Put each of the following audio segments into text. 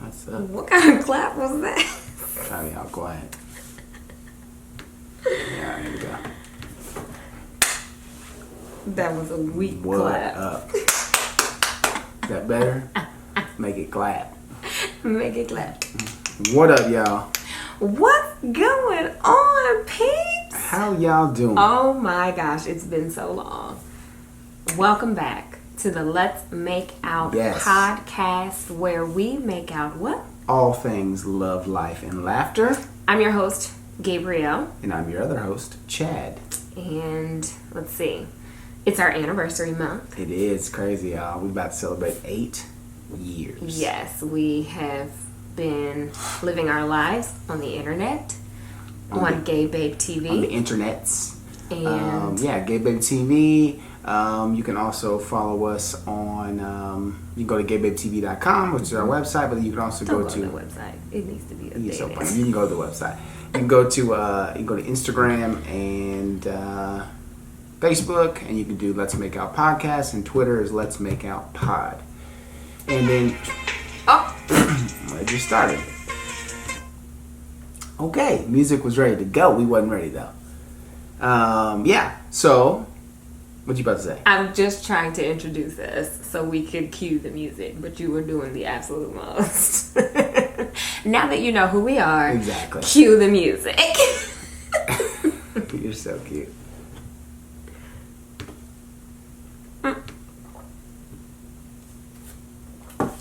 What's up? What kind of clap was that? Try me out quiet. Yeah, here we go. That was a weak What clap. up? Is that better? Make it clap. Make it clap. What up, y'all? What's going on, peeps? How y'all doing? Oh my gosh, it's been so long. Welcome back to the Let's Make Out podcast, where we make out what? All things love, life, and laughter. I'm your host, Gabrielle. And I'm your other host, Chad. And let's see. It's our anniversary month. It is crazy, y'all. We're about to celebrate 8 years. Yes, we have been living our lives on the internet, on Gabe TV. On the internets. And Gabe TV. You can also follow us on, you can go to GetYourGuide.com, which is our website, but you can also go to the website. It needs to be updated. You can go to the website. You can go to Instagram and Facebook, and you can do Let's Make Out Podcast, and Twitter is Let's Make Out Pod. And then, I just started. Okay, music was ready to go. We wasn't ready though. So, what you about to say? I'm just trying to introduce us so we could cue the music, but you were doing the absolute most. Now that you know who we are, Exactly. Cue the music. You're so cute.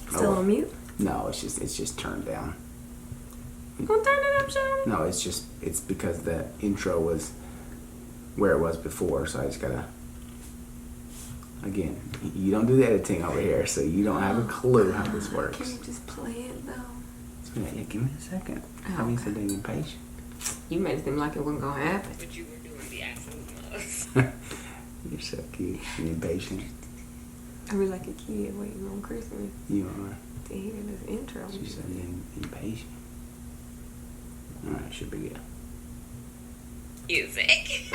Still on mute? No, it's just turned down. Well, turn it up, Sean. No, it's because the intro was where it was before, so I just gotta. Again, you don't do the editing over here, so you don't have a clue how this works. Can you just play it though? Yeah, give me a second. Oh, I mean, okay. so being impatient. You made it seem like it wasn't gonna happen, but you were doing the absolute most. You're so cute and impatient. I was like a kid waiting on Christmas You are. to hear this intro. She said impatient. Alright, should be good. Music.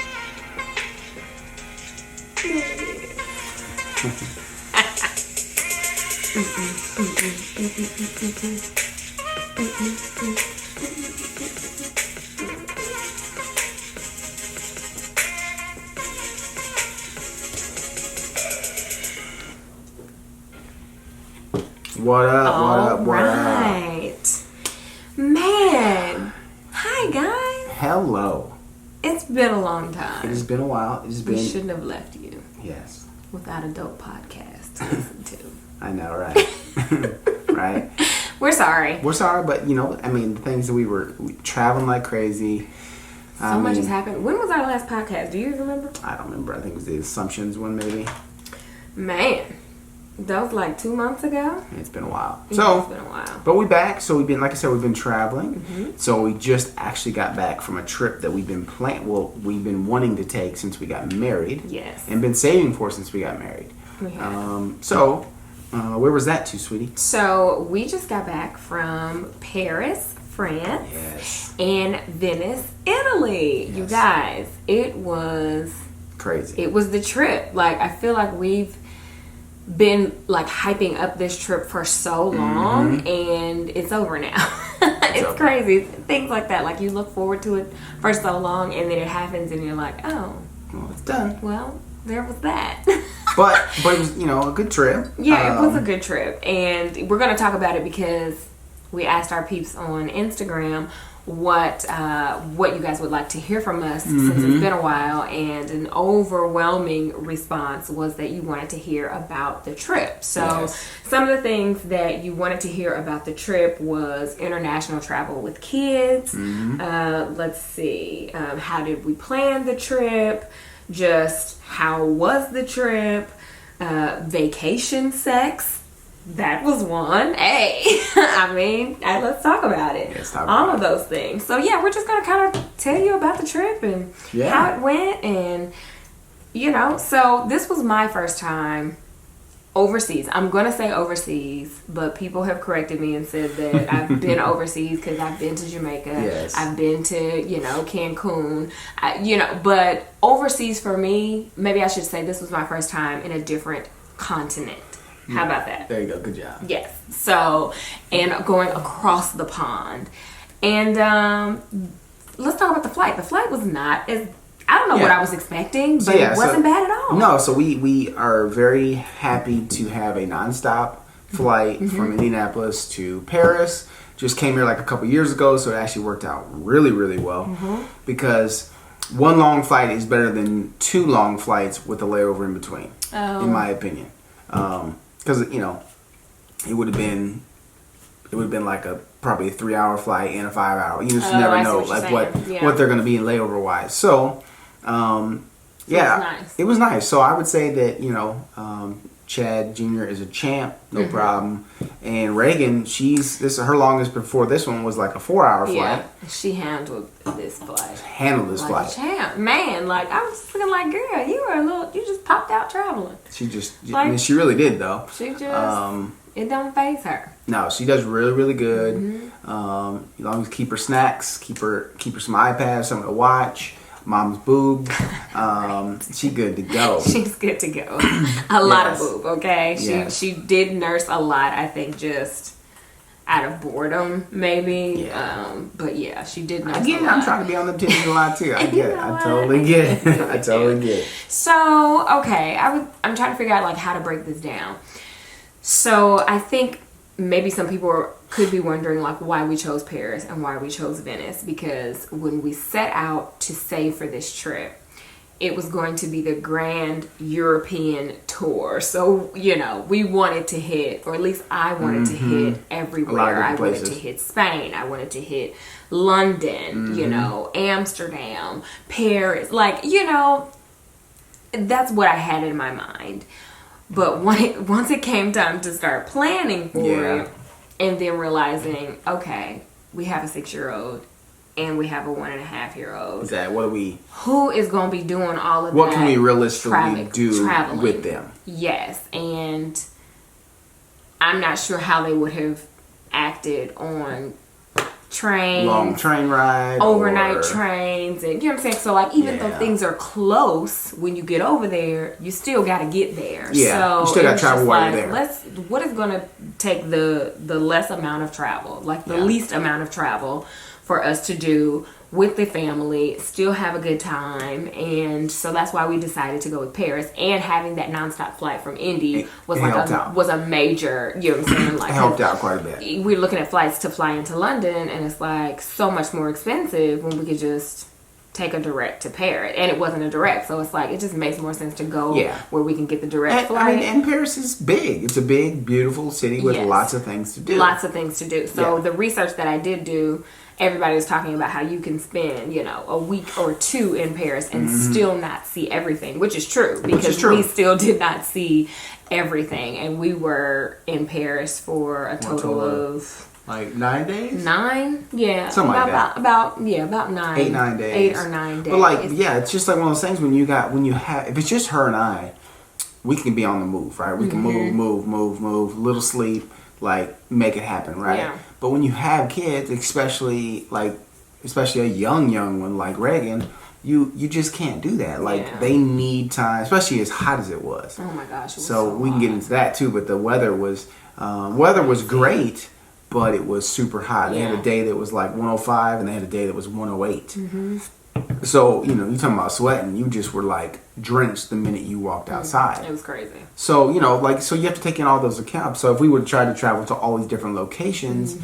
What up? All right. Man. Hi, guys. Hello. It's been a long It time. has been a while. It's been. We shouldn't have left you Yes. without a dope podcast to listen to. I know, right? Right. We're sorry. We're sorry, but the things that we were traveling like crazy. So much has happened. When was our last podcast? Do you remember? I don't remember. I think it was the Assumptions one, maybe. Man, that was like 2 months ago. It's been a while. It's been a while. But we're back. So we've been, like I said, we've been traveling. Mm-hmm. So we just actually got back from a trip that we've been we've been wanting to take since we got married. Yes. And been saving for since we got married. We have. Where was that to, sweetie? So we just got back from Paris, France, Yes. and Venice, Italy. Yes. You guys, it was Crazy. It was the trip. Like, I feel like we've been like hyping up this trip for so long, and it's over now. It's over. crazy. Things like that. Like, you look forward to it for so long, and then it happens, and you're like, oh, Well, it's done. well, there was that. But it was, a good trip. Yeah, it was a good trip. And we're going to talk about it because we asked our peeps on Instagram what you guys would like to hear from us since it's been a while. And an overwhelming response was that you wanted to hear about the trip. So some of the things that you wanted to hear about the trip was international travel with kids. Let's see. How did we plan the trip? Just how was the trip? Vacation sex. That was one. Hey, let's talk about it. Let's talk All about of those things. So yeah, we're just gonna kind of tell you about the trip and how it went, and so this was my first time overseas. I'm gonna say overseas, but people have corrected me and said that I've been overseas because I've been to Jamaica. Yes. I've been to Cancun. But overseas for me, maybe I should say this was my first time in a different continent. How about that? There you go. Good job. Yes. So, and going across the pond. And let's talk about the flight. The flight was not as, I don't know what I was expecting, but it wasn't bad at all. No, so we are very happy to have a nonstop flight from Indianapolis to Paris. Just came here like a couple years ago, so it actually worked out really, really well. Because one long flight is better than 2 long flights with a layover in between, in my opinion. Because it would have been like probably a 3-hour flight and a 5-hour. You just never know what they're going to be in layover wise. So it was nice. So I would say that Chad Jr. is a champ, no problem. And Reagan, her longest before this one was like a 4-hour flight. Yeah, she handled this flight. Flight. Champ, man. Like I was thinking, like, girl, you just popped out traveling. She she really did though. She just it don't faze her. No, she does really, really good. As long as keep her snacks, keep her some iPads, something to watch. Mom's boob. She good to go. She's good to go. A lot of boob, okay? She did nurse a lot, I think, just out of boredom, maybe. Yeah. But yeah, she did nurse Again, a lot. I'm trying to be on the titties a lot too. I get it. I totally get it. I totally get it. So, okay, I'm trying to figure out like how to break this down. So I think maybe some people could be wondering like why we chose Paris and why we chose Venice, because when we set out to save for this trip, it was going to be the grand European tour. So, we wanted to hit, or at least I wanted to hit everywhere. I wanted to hit Spain. I wanted to hit London, Amsterdam, Paris. Like, that's what I had in my mind. But once it came time to start planning for it, and then realizing, okay, we have a 6-year-old and we have a 1.5-year-old. Exactly. Who is going to be doing all of that? What can we realistically do traveling with them? Yes, and I'm not sure how they would have acted on trains, long train ride, overnight trains, and you know what I'm saying. So like, even though things are close, when you get over there, you still got to get there. Yeah, so you still got to travel while you're there. What is going to take the less amount of travel, like the least amount of travel, for us to do with the family, still have a good time? And so that's why we decided to go with Paris, and having that nonstop flight from Indy was a major, you know what I'm saying? Like, it helped out quite a bit. We're looking at flights to fly into London, and it's like so much more expensive when we could just take a direct to Paris. And it wasn't a direct, so it's like it just makes more sense to go where we can get the direct flight. And Paris is big. It's a big, beautiful city with lots of things to do. So the research that I did do, everybody was talking about how you can spend, a week or 2 in Paris and still not see everything, which is true, because we still did not see everything. And we were in Paris for a total of like 9 days? 9? Yeah. Something like that. About 9. 8, 9 days. 8 or 9 days. But it's just like one of those things if it's just her and I, we can be on the move, right? We can move, little sleep, like make it happen, right? Yeah. But when you have kids, especially a young one like Reagan, you just can't do that. Like they need time, especially as hot as it was. Oh my gosh! So we can get into that too. But the weather was great, but it was super hot. They had a day that was like 105, and they had a day that was 108. So you're talking about sweating. You just were like drenched the minute you walked outside. It was crazy. So so you have to take in all those accounts. So if we would try to travel to all these different locations,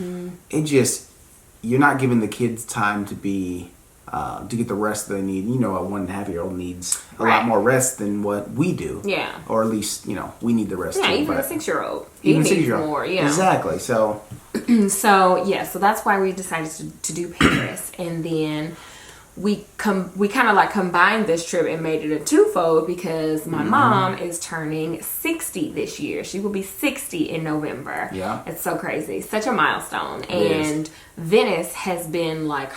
you're not giving the kids time to be to get the rest they need. A 1.5-year-old needs a lot more rest than what we do. Yeah. Or at least we need the rest. Yeah, too, even a 6-year-old. He needs more. Yeah. Exactly. So. So that's why we decided to do Paris, and then we kind of like combined this trip and made it a twofold, because my mom is turning 60 this year. She will be 60 in November. Yeah. It's so crazy. Such a milestone. And Venice has been like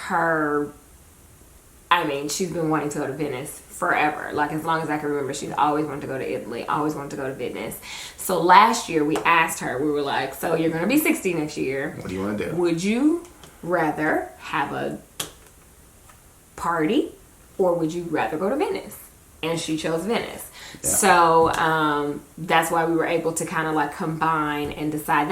she's been wanting to go to Venice forever. Like, as long as I can remember, she's always wanted to go to Italy, always wanted to go to Venice. So last year we asked her, we were like, so you're going to be 60 next year. What do you want to do? Would you rather have a party, or would you rather go to Venice? And she chose Venice. Yeah. So that's why we were able to kind of like combine and decide.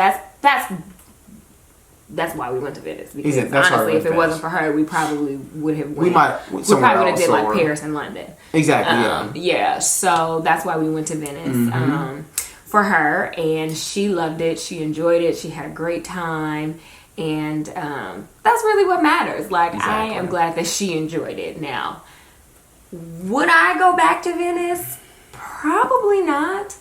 That's why we went to Venice, because honestly, if it wasn't for her, we probably would have went. We probably would have did like Paris and London. Exactly. Yeah. So that's why we went to Venice for her, and she loved it. She enjoyed it. She had a great time, and that's really what matters. Like, I am glad that she enjoyed it. Now, would I go back to Venice? Probably not.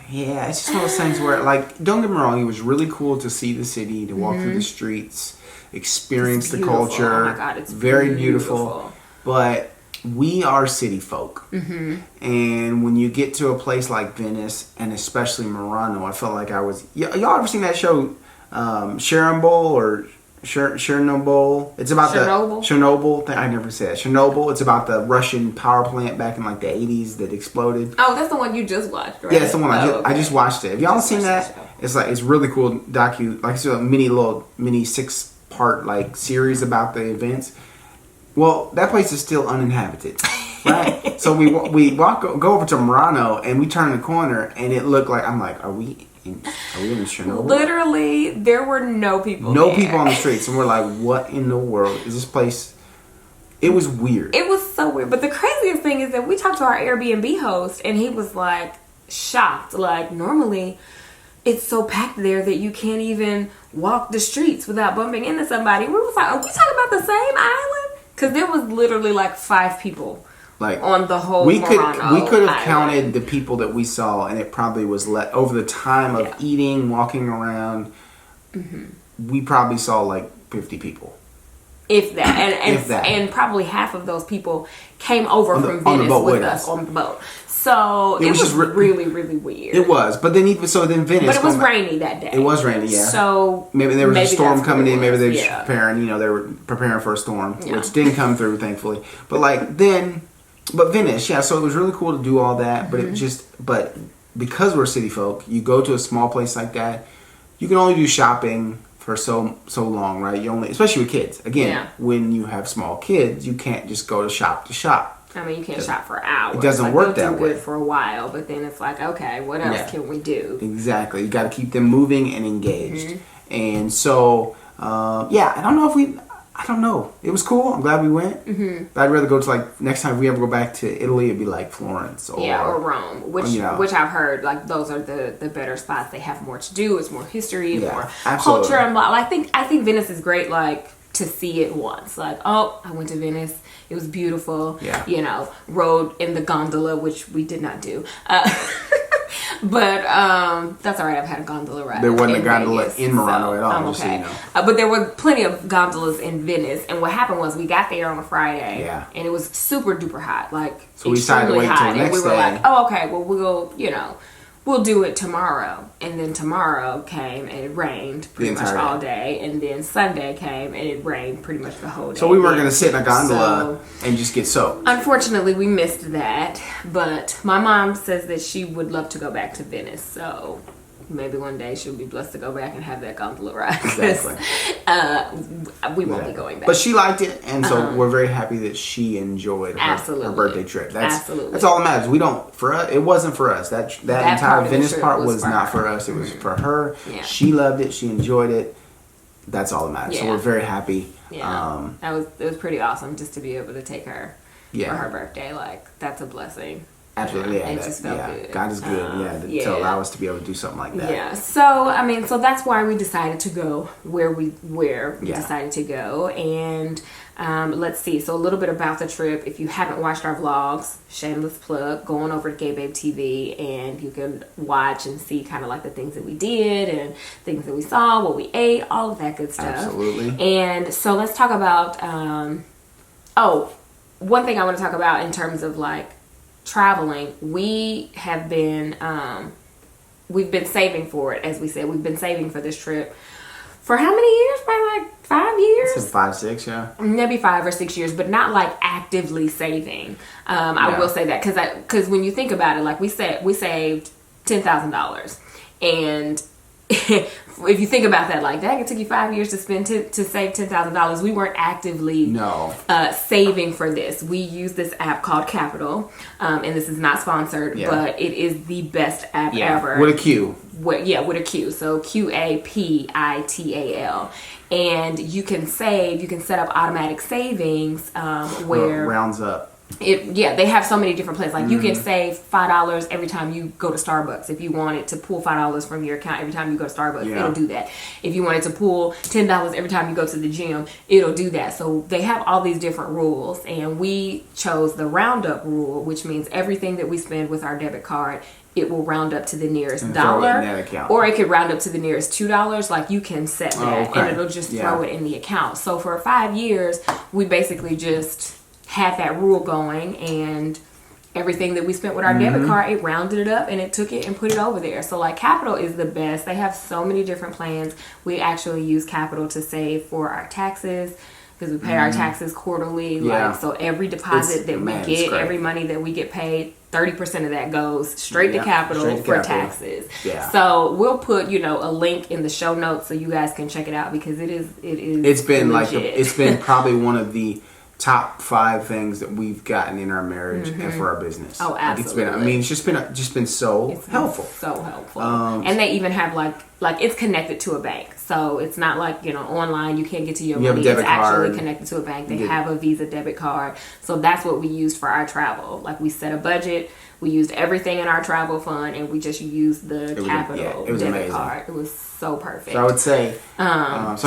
Yeah, it's just one of those things where, like, don't get me wrong, it was really cool to see the city, to walk through the streets, experience the culture. Oh my God, it's very beautiful. But we are city folk. And when you get to a place like Venice, and especially Murano, I felt like I was... Y'all ever seen that show, Chernobyl or Chernobyl? It's about Chernobyl. I never said Chernobyl. It's about the Russian power plant back in like the 80s that exploded. Oh, that's the one you just watched, right? Yeah, that's the one I just watched it. Have y'all seen that? It's really cool it's a mini 6-part like series about the events. Well, that place is still uninhabited, right? So we go over to Murano, and we turn the corner, and it looked like, I'm like, are we in Chernobyl? Literally, there were no people. No people on the streets, and we're like, what in the world is this place? It was weird. It was so weird. But the craziest thing is that we talked to our Airbnb host, and he was like shocked. Like, normally it's so packed there that you can't even walk the streets without bumping into somebody. We was like, are we talking about the same island? Because there was literally like 5 people, like, on the whole. We could have island. counted the people that we saw, and it probably was over the time of eating, walking around. We probably saw like 50 people, if that, and probably half of those people came over from Venice with us on the boat. So it was just really, really weird. It was, but then Venice. But it was rainy that day. It was rainy, yeah. So maybe there was a storm coming in. Maybe they were preparing. They were preparing for a storm, which didn't come through, thankfully. But but Venice, yeah. So it was really cool to do all that. But but because we're city folk, you go to a small place like that, you can only do shopping for so long, right? You only, especially with kids. Again, when you have small kids, you can't just go to shop. I mean, you can't shop for hours. It doesn't work that way. Good for a while, but then it's like, okay, what else can we do? Exactly. You got to keep them moving and engaged. And so, I don't know. It was cool. I'm glad we went. But I'd rather go to, like, next time we ever go back to Italy, it'd be like Florence or Rome, which I've heard, like, those are the better spots. They have more to do. It's more history, more culture, and blah. I think Venice is great, like, to see it once. Like, oh, I went to Venice. It was beautiful. Yeah. Rode in the gondola, which we did not do. But that's all right. I've had a gondola ride. There wasn't a gondola in Murano at all. I'm okay. But there were plenty of gondolas in Venice. And what happened was we got there on a Friday. Yeah. And it was super duper hot. Like, so we decided to wait till the next day. And we were like, oh, okay. Well, we'll do it tomorrow. And then tomorrow came and it rained pretty much all day. And then Sunday came and it rained pretty much the whole day. So we weren't going to sit in a gondola and just get soaked. Unfortunately, we missed that. But my mom says that she would love to go back to Venice. So maybe one day she'll be blessed to go back and have that gondola ride. Exactly. We won't be going back. But she liked it, and so we're very happy that she enjoyed her birthday trip. That's all that matters. It wasn't for us. That entire Venice part was not for us. It was for her. Yeah. She loved it. She enjoyed it. That's all that matters. Yeah. So we're very happy. Yeah. It was pretty awesome just to be able to take her for her birthday. Like, that's a blessing. Absolutely, it just felt good. God is good, to allow us to be able to do something like that. Yeah, so that's why we decided to go where we decided to go. And let's see, so a little bit about the trip. If you haven't watched our vlogs, shameless plug, go on over to Gabe TV and you can watch and see kind of like the things that we did and things that we saw, what we ate, all of that good stuff. Absolutely. And so let's talk about, one thing I want to talk about in terms of like traveling, we have been we've been saving for it. As we said, we've been saving for this trip for how many years? Probably like 5 years. It's 5, 6, yeah. Maybe 5 or 6 years, but not like actively saving. I will say that because when you think about it, like we saved $10,000, and if you think about that, like that, it took you 5 years to save $10,000. We weren't actively saving for this. We use this app called Capital, and this is not sponsored, but it is the best app ever. With a Q. With a Q. So QAPITAL. And you can save. You can set up automatic savings where rounds up. They have so many different plans. Like you can save $5 every time you go to Starbucks. If you wanted to pull $5 from your account every time you go to Starbucks, it'll do that. If you wanted to pull $10 every time you go to the gym, it'll do that. So they have all these different rules, and we chose the roundup rule, which means everything that we spend with our debit card, it will round up to the nearest dollar, or it could round up to the nearest $2. Like you can set that, and it'll just throw it in the account. So for 5 years, we basically just had that rule going, and everything that we spent with our debit card, it rounded it up and it took it and put it over there. So like Capital is the best. They have so many different plans. We actually use Capital to save for our taxes, because we pay our taxes quarterly. Like, so every deposit that we get, every money that we get paid, 30% of that goes straight to Capital for taxes. So we'll put, a link in the show notes so you guys can check it out, because it's been legit. It's been probably one of the top 5 things that we've gotten in our marriage and for our business. Oh, absolutely. It's just been so helpful. So helpful. And they even have like it's connected to a bank. So it's not like, online you can't get to your money. It's actually connected to a bank. They have a Visa debit card. So that's what we used for our travel. Like we set a budget. We used everything in our travel fund, and we just used the Capital debit card. It was so perfect. So I would say. I was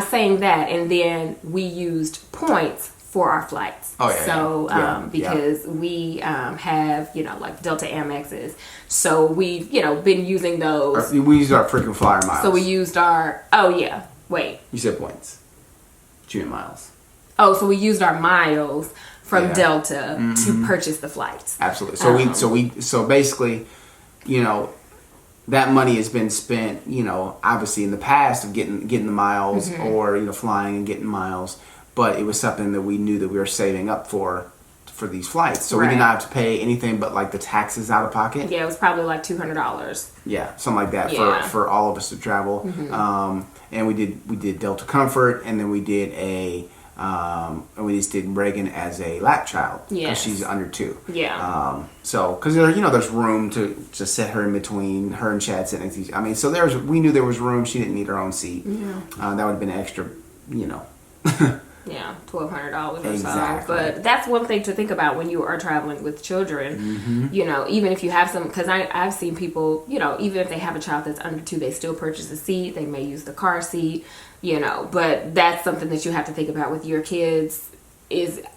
saying that, and then we used points for our flights. Because we have like Delta Amexes, so we've been using those. We used our freaking flyer miles. So we used our You said points. But you meant miles. Oh, so we used our miles from Delta to purchase the flights. Absolutely. So basically, that money has been spent, obviously in the past of getting the miles or flying and getting miles, but it was something that we knew that we were saving up for these flights. So we did not have to pay anything but like the taxes out of pocket. Yeah, it was probably like $200. Yeah, something like that for all of us to travel. And we did Delta Comfort, and then we did and we just did Reagan as a lap child because she's under 2. So because there's room to set her in between her and Chad sitting next to each. I mean, so we knew there was room. She didn't need her own seat. That would have been extra, $1,200 or so. But that's one thing to think about when you are traveling with children. Even if you have some, because I've seen people, even if they have a child that's under 2, they still purchase a seat. They may use the car seat. But that's something that you have to think about with your kids.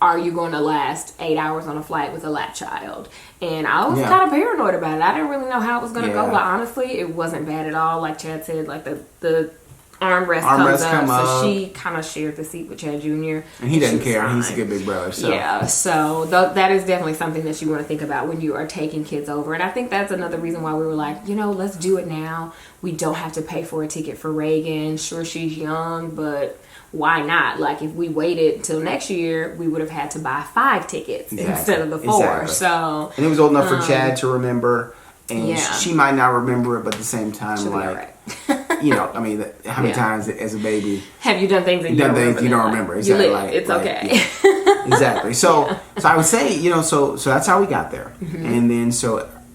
Are you going to last 8 hours on a flight with a lap child? And I was kind of paranoid about it. I didn't really know how it was going to go, but honestly, it wasn't bad at all. Like Chad said, like the armrest comes up, so she kind of shared the seat with Chad Jr. And he doesn't care. He's a good big brother. So. Yeah, so that is definitely something that you want to think about when you are taking kids over. And I think that's another reason why we were like, let's do it now. We don't have to pay for a ticket for Reagan. Sure, she's young, but why not? Like, if we waited till next year, we would have had to buy 5 tickets instead of the 4. So, and it was old enough for Chad to remember, and she might not remember it, but at the same time, I mean, how many times as a baby have you done things that you don't remember? Exactly. It's okay. Exactly. So I would say, so that's how we got there, and then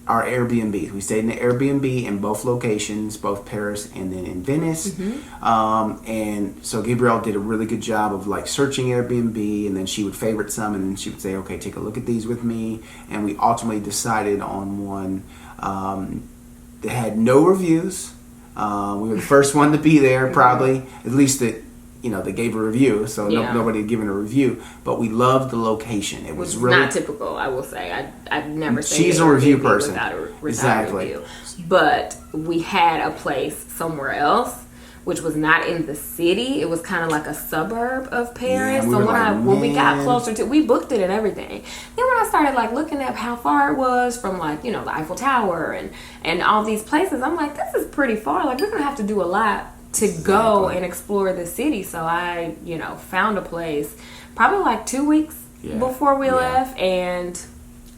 our Airbnb. We stayed in the Airbnb in both locations, both Paris and then in Venice. And so Gabrielle did a really good job of like searching Airbnb, and then she would favorite some, and then she would say, okay, take a look at these with me. And we ultimately decided on one that had no reviews. We were the first one to be there, probably, at least that they gave a review, so nobody had given a review. But we loved the location. It was really not typical, I will say. I've never seen she's a review person without a review. But we had a place somewhere else, which was not in the city. It was kind of like a suburb of Paris. Yeah, so when we got closer to, we booked it and everything. Then when I started like looking at how far it was from like the Eiffel Tower and all these places, I'm like, this is pretty far. Like we're gonna have to do a lot to go and explore the city. So I, found a place probably like 2 weeks before we left, and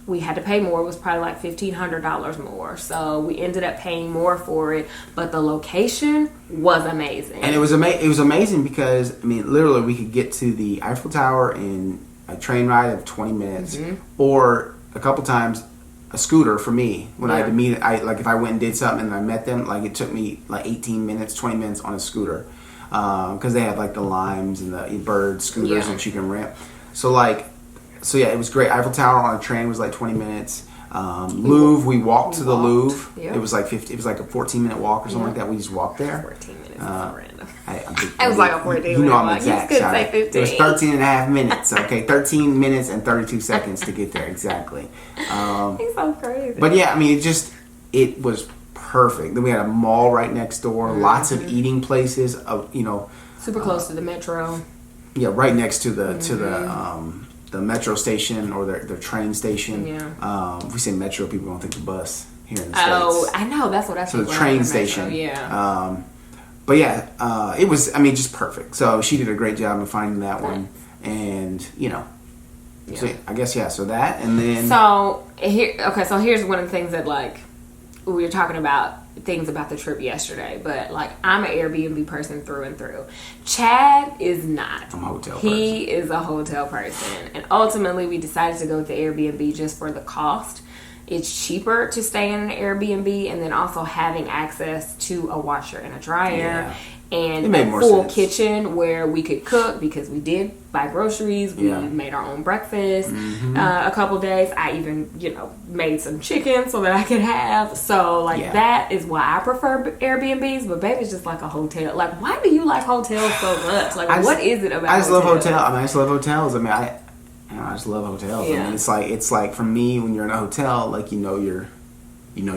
we had to pay more. It was probably like $1,500 more. So we ended up paying more for it, but the location was amazing. And it was amazing because, I mean, literally we could get to the Eiffel Tower in a train ride of 20 minutes, or a couple times a scooter for me when I had to meet. Like if I went and did something and I met them, like it took me like 18 minutes, 20 minutes on a scooter, because they had like the Limes and the Bird scooters that you can rent. So yeah, it was great. Eiffel Tower on a train was like 20 minutes. Louvre, we walked to the Louvre. Yep. It was like a 14-minute walk or something like that. We just walked there. 14 minutes is so random. It was like a 14-minute You know I'm walk. exact. You could say 15. It was 13 and a half minutes. Okay, 13 minutes and 32 seconds to get there. Exactly. He's so crazy. But yeah, I mean, it was perfect. Then we had a mall right next door. Lots of eating places. Super close to the metro. Yeah, right next to the metro station or the train station. Yeah. If we say metro, people don't think the bus here in the States. Oh, I know. That's what I think. So the train station. Metro, yeah. But yeah, it was, I mean, just perfect. So she did a great job of finding that one. And, so I guess, so that. And then. So here's one of the things that, like, we were talking about things about the trip yesterday, but like I'm an Airbnb person through and through. Chad is not. I'm a hotel person. He is a hotel person, and ultimately we decided to go with the Airbnb just for the cost. It's cheaper to stay in an Airbnb, and then also having access to a washer and a dryer and a full kitchen where we could cook, because we did buy groceries. We made our own breakfast a couple days. I even, made some chicken so that I could have. So, that is why I prefer Airbnbs. But baby's just like a hotel. Like, why do you like hotels so much? Like, what is it about I just hotels? love hotels. I just love hotels. I just love hotels. Yeah. I mean, it's like for me, when you're in a hotel, like, you're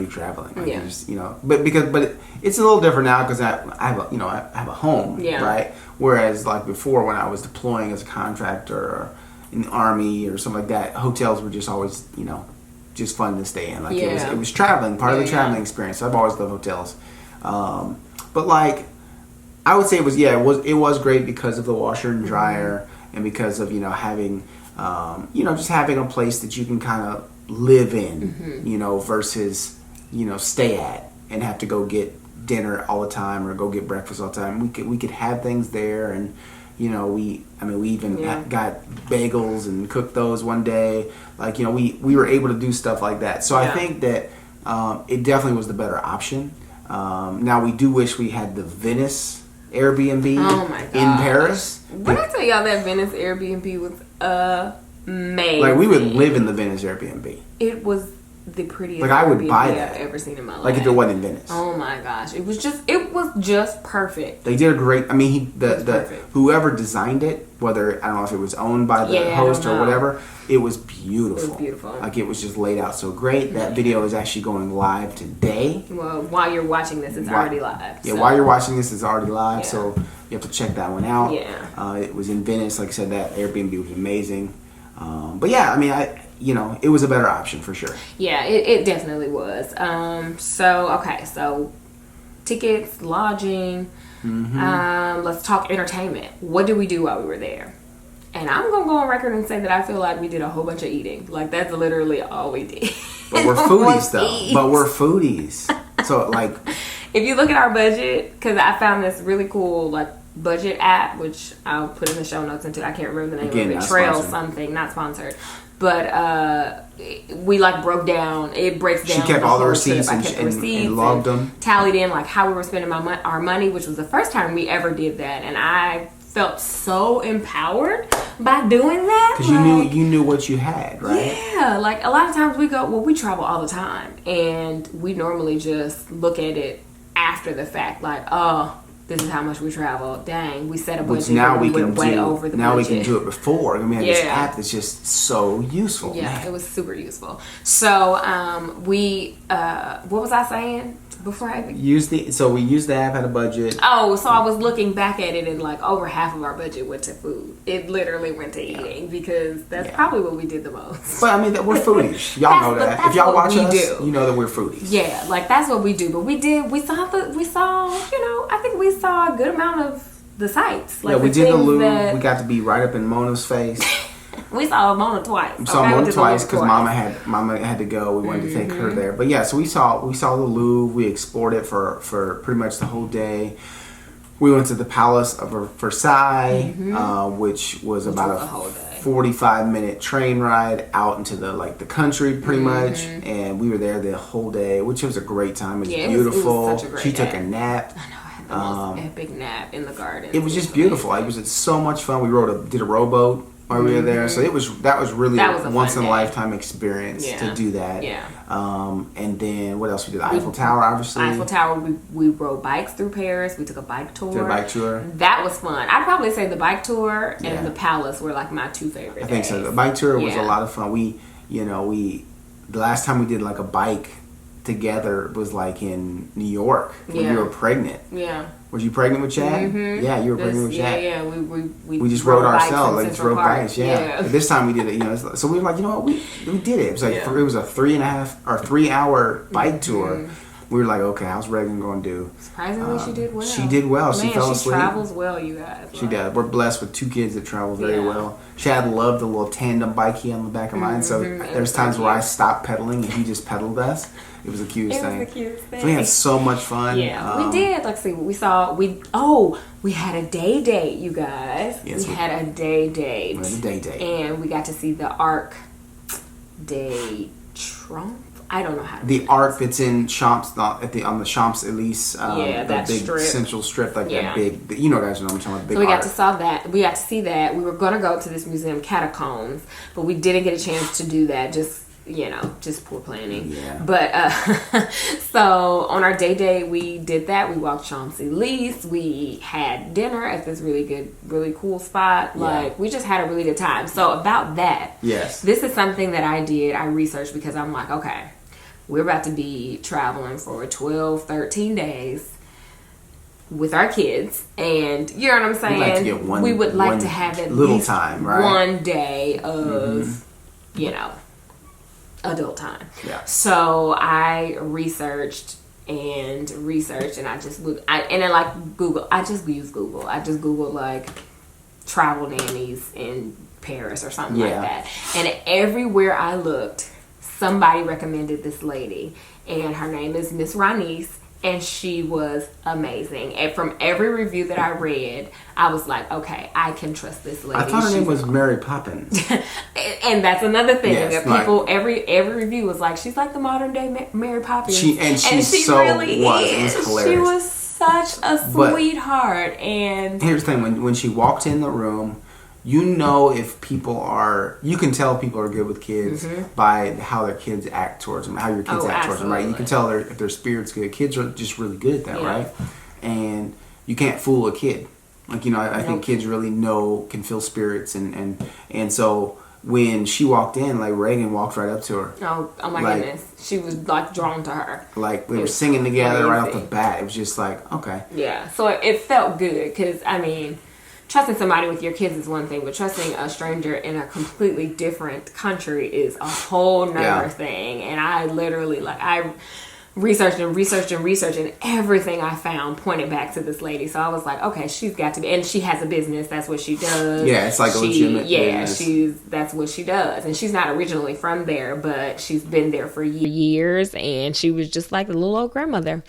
traveling. Like, but it's a little different now because I have a home, right? Whereas like before, when I was deploying as a contractor or in the Army or something like that, hotels were just always, just fun to stay in. Like it was traveling, part of the traveling experience. So I've always loved hotels. But like, I would say it was great because of the washer and dryer and because of, having, just having a place that you can kind of live in, versus, stay at and have to go get dinner all the time or go get breakfast all the time. We could have things there, and we even got bagels and cooked those one day. Like, we were able to do stuff like that. So I think that it definitely was the better option. Now we do wish we had the Venice Airbnb in Paris. When I tell y'all that Venice Airbnb was amazing. Like, we would live in the Venice Airbnb. It was the prettiest like I would Airbnb buy that I've ever seen in my life. Like if it wasn't in Venice. Oh my gosh. It was just perfect. They did a great, I mean, whoever designed it, whether, I don't know if it was owned by the host or whatever, it was beautiful. It was beautiful. Like, it was just laid out so great. That video is actually going live today. Well, while you're watching this, it's already live. Yeah, while you're watching this, it's already live, so you have to check that one out. Yeah. It was in Venice. Like I said, that Airbnb was amazing. But yeah, I mean, it was a better option for sure. Yeah, it definitely was. So tickets, lodging. Let's talk entertainment. What did we do while we were there? And I'm gonna go on record and say that I feel like we did a whole bunch of eating. Like, that's literally all we did. But we're foodies, though. But we're foodies. So, like, if you look at our budget, because I found this really cool, like, budget app, which I'll put in the show notes into. I can't remember the name of it. Trail something, not sponsored. But we broke down. It breaks down. She kept all the receipts and logged them. Tallied in how we were spending our money, which was the first time we ever did that, and I felt so empowered by doing that. Because you knew what you had, right? Yeah, like a lot of times we travel all the time, and we normally just look at it after the fact, like, oh, this is how much we travel. Dang, we set a budget. Now we can way over the now budget. We can do it before. I mean, we have this app that's just so useful. Yeah, man. It was super useful. So what was I saying before I we used the app, had a budget. Oh, so I was looking back at it, and over half of our budget went to food. It literally went to eating, because that's probably what we did the most. But I mean, we're foodies. Y'all know that. If y'all watch us, you know that we're foodies. Yeah, that's what we do. But we saw, I think we saw a good amount of the sights. We did the Louvre. We got to be right up in Mona's face. We saw Mona twice. We saw Mona twice because Mama had to go. We wanted to take her there. But yeah, so we saw the Louvre. We explored it for pretty much the whole day. We went to the Palace of Versailles, which was about a 45-minute train ride out into the country, pretty much. And we were there the whole day, which was a great time. It was beautiful. It was such a great she day. took a nap. I know. I had the most epic nap in the garden. It was just beautiful. It was so much fun. We did a rowboat while we were there, so that was really a once in a lifetime experience to do that. Yeah. And then what else we did? The Eiffel Tower, obviously. Eiffel Tower. We rode bikes through Paris. We took a bike tour. That was fun. I'd probably say the bike tour and the Palace were like my two favorite days. I think so. The bike tour was a lot of fun. The last time we did like a bike together was like in New York when you were pregnant. Yeah. Was you pregnant with Chad? Mm-hmm. Yeah, you were pregnant with Chad. Yeah. We just rode ourselves, like just rode bikes. Yeah. But this time we did it. So we were like, you know what, we did it. It was like it was a 3 hour bike tour. We were like, okay, how's Reagan going to do? Surprisingly, she did well. She did well. She fell asleep. She travels well, you guys. She does. We're blessed with 2 kids that travel very well. Chad loved the little tandem bike he had on the back of mine. So there's times where I stopped pedaling and he just pedaled us. It was the cutest thing. So we had so much fun. Yeah, we did. Let's see what we saw. We had a day date, you guys. Yes, we had a day date. We had a day date. And we got to see the Arc de Triomphe. I don't know how to the Arc that's in Champs on the Champs Elysees, that big strip. Central strip, like that big. You know, guys, know what I'm talking about. Big so we Arc. got to see that. We were gonna go to this museum, Catacombs, but we didn't get a chance to do that. Just poor planning. Yeah. But so on our day date, we did that. We walked Champs Elysees. We had dinner at this really good, really cool spot. Like we just had a really good time. So about that, this is something that I did. I researched because I'm like, okay, we're about to be traveling for 12, 13 days with our kids, and you know what I'm saying. We would like to have at least time, right? One day of adult time. Yeah. So I researched and I just looked. And then like Google. I just use Google. I just Googled like travel nannies in Paris or something like that. And everywhere I looked, somebody recommended this lady, and her name is Miss Ranice. And she was amazing. And from every review that I read, I was like, okay, I can trust this lady. I thought her name was Mary Poppins. And that's another thing. Yes, that people, every review was like, she's like the modern day Mary Poppins. She really was. It was hilarious. She was such a sweetheart. And here's the thing. When she walked in the room, you can tell people are good with kids by how their kids act towards them, how your kids act towards them, right? You can tell if their spirit's good. Kids are just really good at that, right? And you can't fool a kid. Like, I think kids really can feel spirits. And so when she walked in, like Reagan walked right up to her. Oh my goodness. She was like drawn to her. Like we were singing together right off the bat. It was just like, okay. Yeah. So it felt good because, trusting somebody with your kids is one thing, but trusting a stranger in a completely different country is a whole nother thing. And I literally, I researched and everything I found pointed back to this lady. So I was like, okay, she's got to be, and she has a business. That's what she does. Yeah, it's like a legitimate business. That's what she does. And she's not originally from there, but she's been there for years, and she was just like a little old grandmother.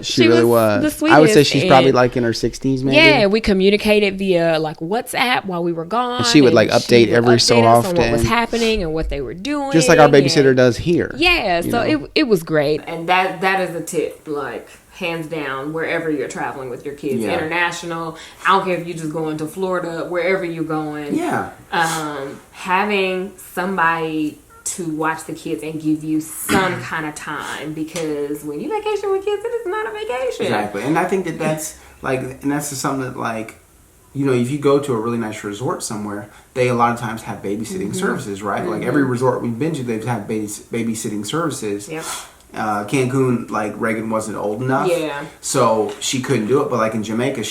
She really was. The sweetest. I would say she's probably like in her 60s, maybe. Yeah, we communicated via like WhatsApp while we were gone. And she would like update every so often on what was happening and what they were doing. Just like our babysitter does here. Yeah, so it was great. And that is a tip, like hands down, wherever you're traveling with your kids, international. I don't care if you're just going to Florida, wherever you're going. Yeah. Having somebody to watch the kids and give you some kind of time, because when you vacation with kids, it is not a vacation. Exactly, and I think that's just something that like. If you go to a really nice resort somewhere, they a lot of times have babysitting services, right? Like every resort we've been to, they've had babysitting services. Yep. Cancun, like Reagan wasn't old enough, so she couldn't do it. But like in Jamaica,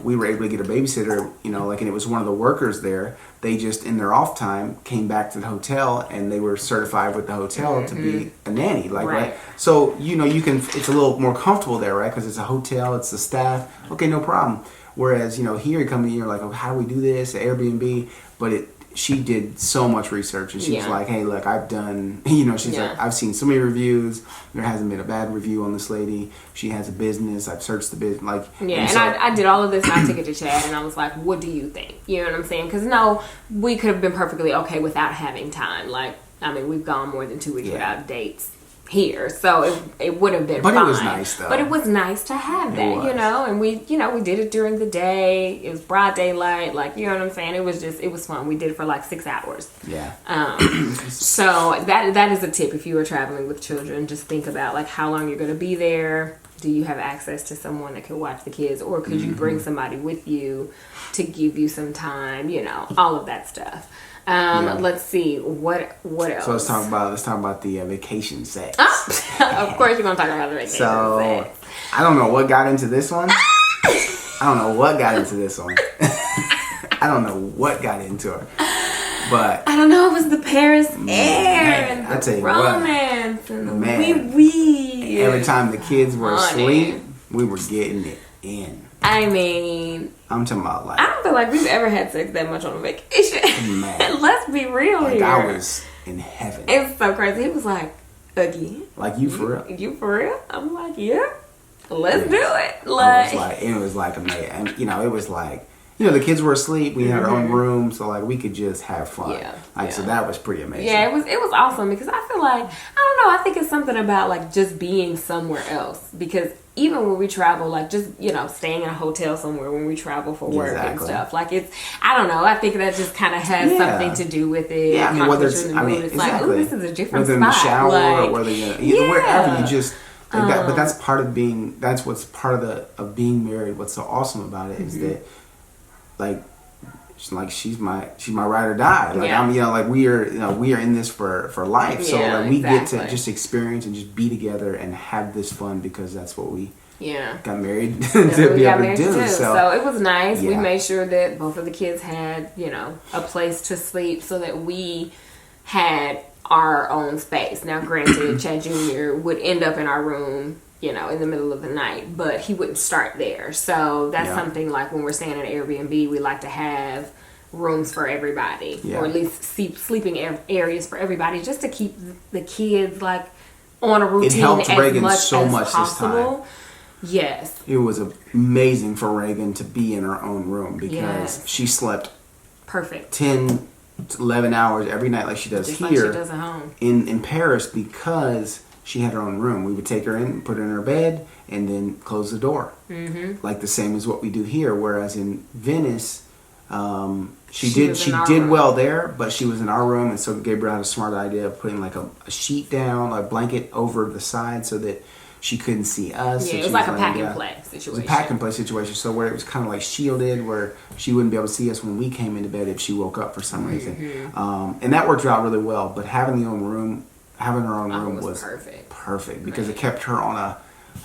we were able to get a babysitter, and it was one of the workers there. They just in their off time came back to the hotel, and they were certified with the hotel to be a nanny, right? So you can, it's a little more comfortable there, right? Because it's a hotel, it's the staff. Okay, no problem. Whereas here you come in, you're like, oh, how do we do this? The Airbnb, but she did so much research, and she was like, hey, look, I've done, she's like, I've seen so many reviews. There hasn't been a bad review on this lady. She has a business. I've searched the business. Like, and so, I did all of this, and I took it to Chad, and I was like, what do you think? You know what I'm saying? Because, no, we could have been perfectly okay without having time. Like, I mean, we've gone more than 2 weeks without dates here, so it would have been fine. But it was nice, though. But it was nice to have that, and we did it during the day. It was broad daylight, like, you know what I'm saying? It was fun. We did it for like 6 hours. Yeah. So that is a tip if you are traveling with children. Just think about like how long you're going to be there. Do you have access to someone that can watch the kids, or could you bring somebody with you to give you some time? All of that stuff. Let's see what else. So let's talk about the vacation sex. Of course, you're gonna talk about the vacation sex. I don't know what got into this one. I don't know what got into her. But I don't know. It was the Paris air and I tell the you romance and the wee. Every time the kids were asleep, we were getting it in. I mean, I'm talking about like, I don't feel like we've ever had sex that much on a vacation. Man. Let's be real here. I was in heaven. It's so crazy. He was like, again? Like, you for real? You for real? I'm like, yeah. Let's do it. Like, it was like amazing. And, it was like, the kids were asleep. We had our own room, so like we could just have fun. So that was pretty amazing. Yeah, it was awesome because I feel like, I don't know, I think it's something about like just being somewhere else, because even when we travel, like just, staying in a hotel somewhere when we travel for work and stuff, like I don't know, I think that just kind of has something to do it's like, oh, this is a different spot. Whether in the shower or whether wherever you just, but that's part of being, that's what's part of being married. What's so awesome about it is that, she's my ride or die. Like I'm, like we are in this for life. So like we get to just experience and just be together and have this fun because that's what we got married to be able to do. So it was nice. We made sure that both of the kids had a place to sleep so that we had our own space. Now, granted, Chad Jr. would end up in our room, in the middle of the night, but he wouldn't start there. So that's something like when we're staying at Airbnb, we like to have rooms for everybody, or at least sleeping areas for everybody, just to keep the kids like on a routine. It helped Reagan so much possible. This time. Yes. It was amazing for Reagan to be in her own room because she slept perfect 10 to 11 hours every night like she does just here like she does at home. In Paris, because she had her own room. We would take her in, put her in her bed, and then close the door. Like the same as what we do here. Whereas in Venice, she did well there, but she was in our room, and so Gabriel had a smart idea of putting like a sheet down, a blanket over the side so that she couldn't see us. Yeah, it was like a pack and play situation. It was a pack and play situation, so where it was kind of like shielded, where she wouldn't be able to see us when we came into bed if she woke up for some reason. And that worked out really well, but having her own room was perfect because it kept her on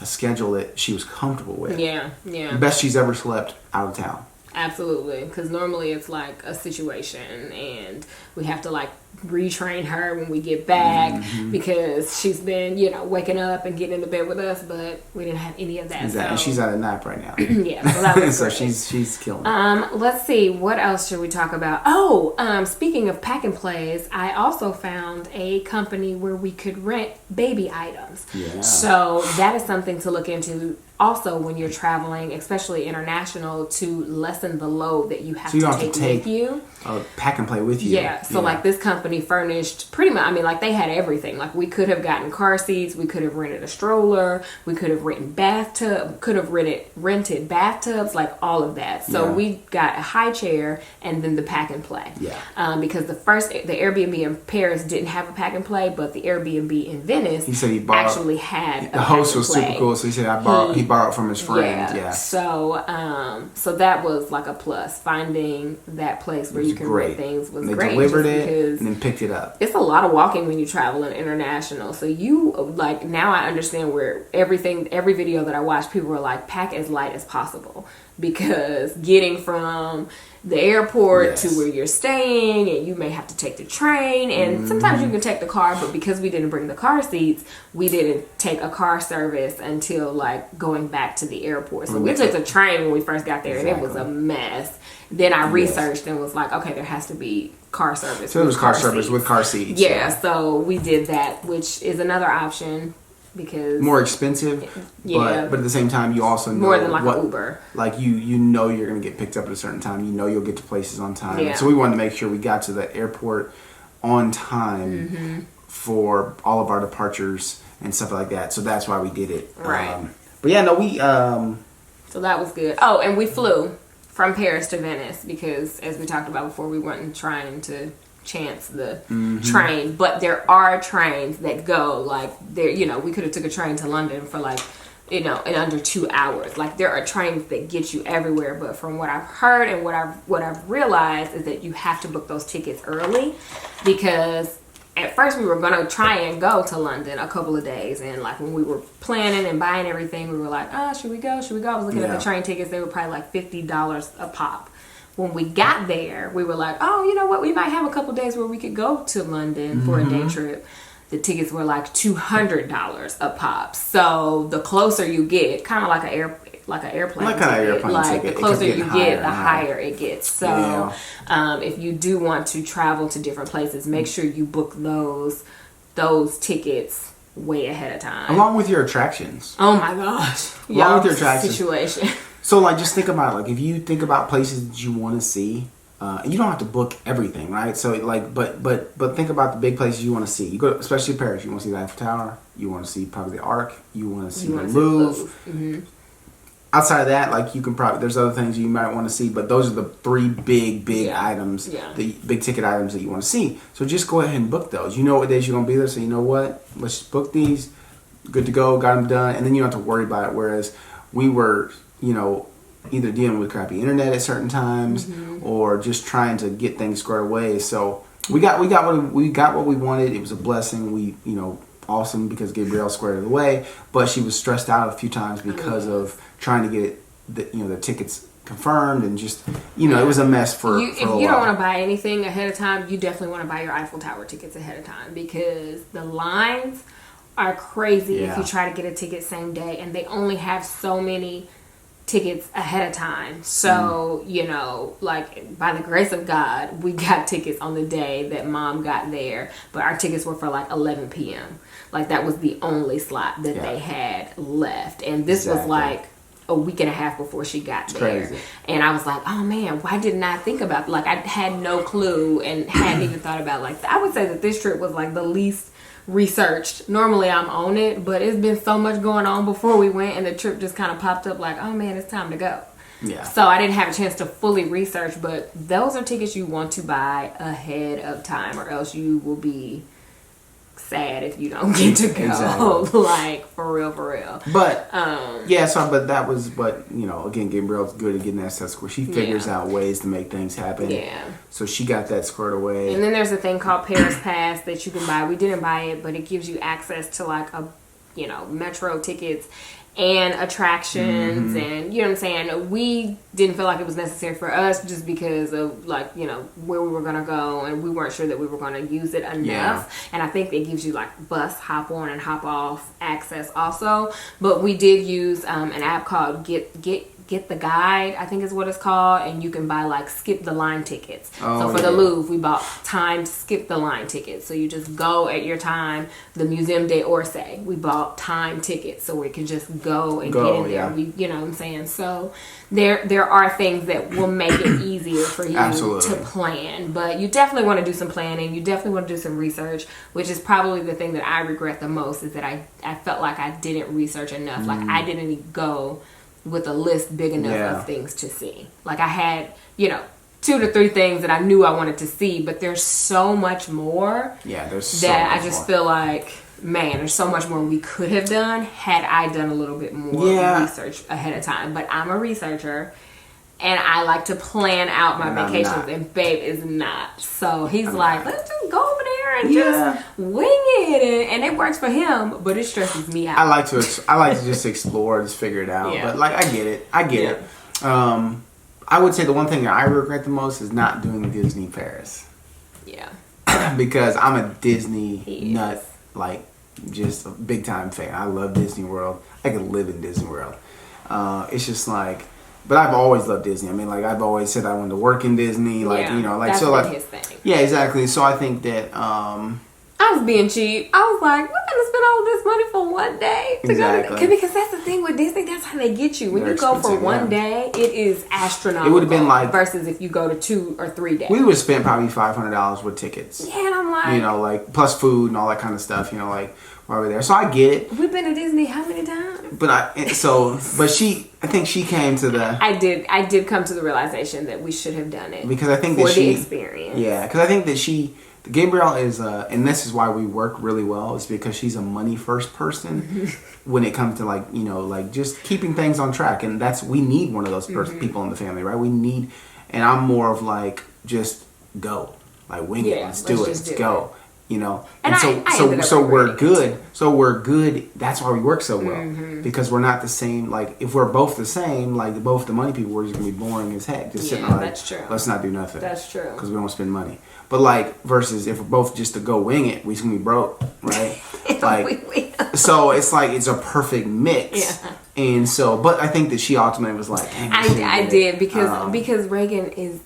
a schedule that she was comfortable with. Yeah. The best she's ever slept out of town. Absolutely, because normally it's like a situation and we have to like retrain her when we get back because she's been, waking up and getting into bed with us, but we didn't have any of that. Exactly. So. And she's at a nap right now. Yeah, so that was so great. she's killing it. Let's see, what else should we talk about? Oh, speaking of pack and plays, I also found a company where we could rent baby items. Yeah. So that is something to look into. Also, when you're traveling, especially international, to lessen the load that you have to take with you. Pack and play with you. Yeah. So, like, this company furnished pretty much, they had everything. Like, we could have gotten car seats. We could have rented a stroller. We could have rented rented bathtubs, like, all of that. So, we got a high chair and then the pack and play. Yeah. Because the Airbnb in Paris didn't have a pack and play, but the Airbnb in Venice actually had a pack and play. The host was super cool, so he said he borrowed from his friend. Yeah. So that was like a plus. Finding that place where you can rent things was great. They delivered it and then picked it up. It's a lot of walking when you travel international. So now I understand where every video that I watch, people were like, pack as light as possible, because getting from the airport Yes. to where you're staying, and you may have to take the train, and sometimes you can take the car, but because we didn't bring the car seats, we didn't take a car service until like going back to the airport. So we took the train when we first got there, and it was a mess. Then I researched and was like, okay, there has to be car service. So it was car service with car seats. Yeah, so we did that, which is another option. Because more expensive, but at the same time you also know more than like an Uber. Like you know you're gonna get picked up at a certain time. You know you'll get to places on time. Yeah. So we wanted to make sure we got to the airport on time for all of our departures and stuff like that. So that's why we did it. Right. But yeah, no, we. So that was good. Oh, and we flew from Paris to Venice because, as we talked about before, we weren't trying to chance the train, but there are trains that go like there. You know, we could have took a train to London for like, you know, in under 2 hours. Like there are trains that get you everywhere, but from what I've heard and what I've realized is that you have to book those tickets early, because at first we were gonna try and go to London a couple of days, and like when we were planning and buying everything, we were like, should we go? I was looking at the train tickets; they were probably like $50 a pop. When we got there, we were like, oh, you know what? We might have a couple days where we could go to London for a day trip. The tickets were like $200 a pop. So the closer you get, kind of like an airplane ticket. Like the closer you get, the higher it gets. So if you do want to travel to different places, make sure you book those tickets way ahead of time. Along with your attractions. Oh my gosh. Along with your attractions. Situation. So, like, just think about it. Like, if you think about places that you want to see, and you don't have to book everything, right? So, like, but think about the big places you want to see. You go, especially Paris. You want to see the Eiffel Tower. You want to see probably the Arc. You want to see the Louvre. Mm-hmm. Outside of that, like, you can probably there's other things you might want to see, but those are the three big items, the big ticket items that you want to see. So just go ahead and book those. You know what days you're gonna be there, so you know what. Let's just book these. Good to go. Got them done, and then you don't have to worry about it. Whereas we were, you know, either dealing with crappy internet at certain times or just trying to get things squared away. So we got what we wanted. It was a blessing. We, you know, awesome because Gabrielle squared it away, but she was stressed out a few times because of trying to get the tickets confirmed, and just, you know, it was a mess for a while. If you don't want to buy anything ahead of time, you definitely want to buy your Eiffel Tower tickets ahead of time, because the lines are crazy if you try to get a ticket same day, and they only have so many tickets ahead of time. So, you know, like, by the grace of God, we got tickets on the day that Mom got there, but our tickets were for like 11 p.m. Like, that was the only slot that they had left, and this was like a week and a half before she got there. Crazy. And I was like, oh man, why didn't I think about it? Like, I had no clue and hadn't even thought about, like, I would say that this trip was like the least researched. Normally I'm on it, but it's been so much going on before we went, and the trip just kind of popped up like, oh man, it's time to go. Yeah. So I didn't have a chance to fully research, but those are tickets you want to buy ahead of time, or else you will be sad if you don't get to go. Exactly. Like, for real. But but that was, but, you know, again, Gabrielle's good at getting that stuff squared. She figures out ways to make things happen. Yeah. So she got that squared away. And then there's a thing called Paris Pass that you can buy. We didn't buy it, but it gives you access to like metro tickets and attractions, and you know what I'm saying. We didn't feel like it was necessary for us just because of, like, you know, where we were gonna go, and we weren't sure that we were gonna use it enough. Yeah. And I think it gives you like bus hop on and hop off access also. But we did use an app called Get the Guide, I think is what it's called, and you can buy like skip the line tickets. So for the Louvre, we bought timed skip the line tickets. So you just go at your time. The Museum d'Orsay, we bought time tickets so we can just go and get in there. We, you know what I'm saying? So there are things that will make it easier for you to plan. But you definitely want to do some planning. You definitely want to do some research, which is probably the thing that I regret the most, is that I felt like I didn't research enough. Like, I didn't go with a list big enough of things to see. Like, I had, you know, 2 to 3 things that I knew I wanted to see, but there's so much more. Yeah, there's so much I just feel like, man, there's so much more we could have done had I done a little bit more research ahead of time. But I'm a researcher, and I like to plan out my vacations, and Babe is not. So he's like, let's just go over there and just wing it, and it works for him, but it stresses me out. I like to just explore, just figure it out. But like, I get it. I would say the one thing that I regret the most is not doing Disney Paris. Yeah. Because I'm a Disney nut, like, just a big time fan. I love Disney World. I could live in Disney World. It's just like, but I've always loved Disney. I mean, like, I've always said I wanted to work in Disney, like, you know, like, that's so, like, his thing. Yeah, exactly. So I think that, I was being cheap. I was like, we're gonna spend all this money for one day to Exactly. go to, because that's the thing with Disney. That's how they get you. When They're you go for expensive, one day, it is astronomical. It would have been like versus if you go to 2 or 3 days. we would have spent probably $500 with tickets. Yeah, and I'm like, You know, like plus food and all that kind of stuff. You know, like while we're there. So I get it. we've been to Disney how many times? But I think she came to the I did come to the realization that we should have done it because I think for that the she experience. Yeah, because I think that Gabrielle is, and this is why we work really well, is because she's a money first person when it comes to like, you know, like just keeping things on track. And we need one of those people in the family, right? And I'm more of like, just go, like wing it, let's do it, let's go, you know? And so we're good. So we're good. That's why we work so well because we're not the same. Like if we're both the same, like both the money people, we're just gonna be boring as heck. Just sitting like, that's true. Let's not do nothing. That's true. Because we don't spend money. But like versus if we're both just to go wing it, we just gonna be broke, right? Like so it's like it's a perfect mix. Yeah. And so, but I think that she ultimately was like, I did because Reagan is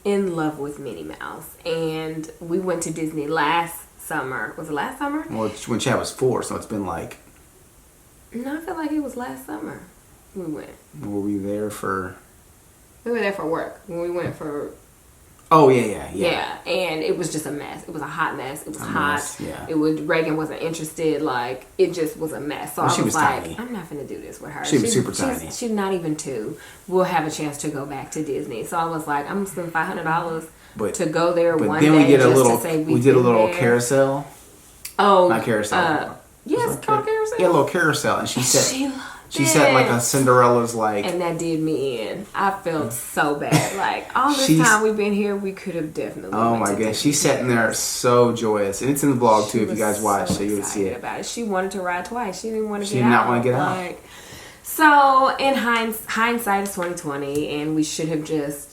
in love with Minnie Mouse, and we went to Disney last summer. Was it last summer? Well, when Chad was 4, so it's been like. No, I feel like it was last summer. We went. Were we there for? We were there for work. When we went for. Oh yeah. Yeah, and it was just a mess. It was a hot mess. It was hot. Mess, yeah. Reagan wasn't interested. Like it just was a mess. So I was like, tiny. I'm not gonna do this with her. She was super tiny. She's not even 2. We'll have a chance to go back to Disney. So I was like, I'm gonna spend $500 to go there one day. But then we did a little there. carousel. Oh, not carousel. Yes, it's called carousel. Yeah, a little carousel, and she said like a Cinderella's like. And that did me in. I felt so bad. Like all this time we've been here, we could have definitely. Oh my gosh, she's sitting there so joyous, and it's in the vlog too. If you guys watch, so you would see it. About it. She wanted to ride twice. She didn't want to get out. She did not want to get out. Like, so in hindsight, is 2020, and we should have just.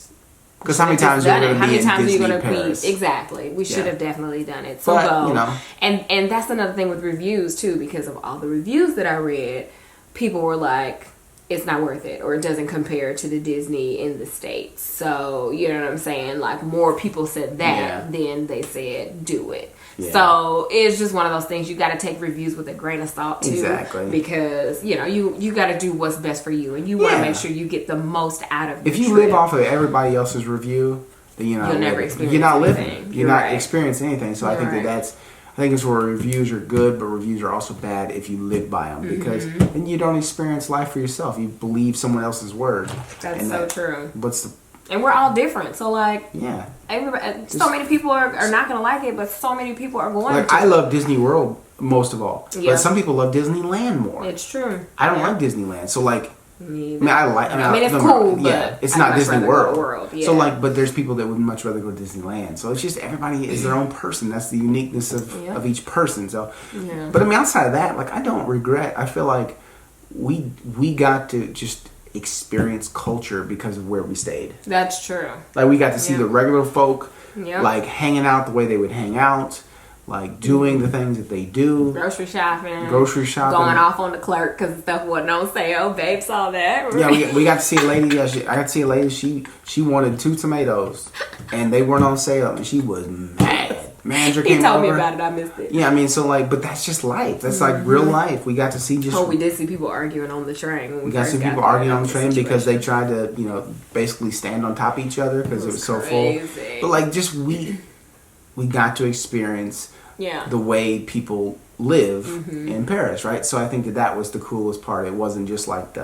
Because how many times are you going to be in Disney Paris? Exactly. We should have definitely done it. So but, go. You know. And that's another thing with reviews too, because of all the reviews that I read, people were like, it's not worth it, or it doesn't compare to the Disney in the States. So, you know what I'm saying? Like, more people said that than they said do it. Yeah. So, it's just one of those things. You got to take reviews with a grain of salt, too. Exactly. Because, you know, you got to do what's best for you. And you want to make sure you get the most out of it. If you live off of everybody else's review, then you'll never experience You're not living. Anything. You're not experiencing anything. So, I think I think it's where reviews are good, but reviews are also bad if you live by them because then you don't experience life for yourself. You believe someone else's word. That's so true. And we're all different. So like, everybody. So many people are not gonna like it, but so many people are going to. I love Disney World most of all, but some people love Disneyland more. It's true. I don't like Disneyland, so like. I mean, it's cool, but it's not Disney World. Yeah. So, like, but there's people that would much rather go to Disneyland. So it's just everybody is their own person. That's the uniqueness of each person. So, but I mean, outside of that, like, I don't regret. I feel like we got to just experience culture because of where we stayed. That's true. Like, we got to see the regular folk, like, hanging out the way they would hang out. Like doing the things that they do. Grocery shopping. Going off on the clerk because stuff wasn't on sale. Babe saw that. Yeah, we got to see a lady. I got to see a lady. She wanted 2 tomatoes, and they weren't on sale, and she was mad. Manager came over. He told me about it. I missed it. Yeah, I mean, so like, but that's just life. That's like real life. We got to see just. Oh, we did see people arguing on the train. We got to see people arguing on the train because they tried to, basically stand on top of each other because it was so full. But like, just we got to experience. The way people live in Paris, right? So I think that was the coolest part. It wasn't just like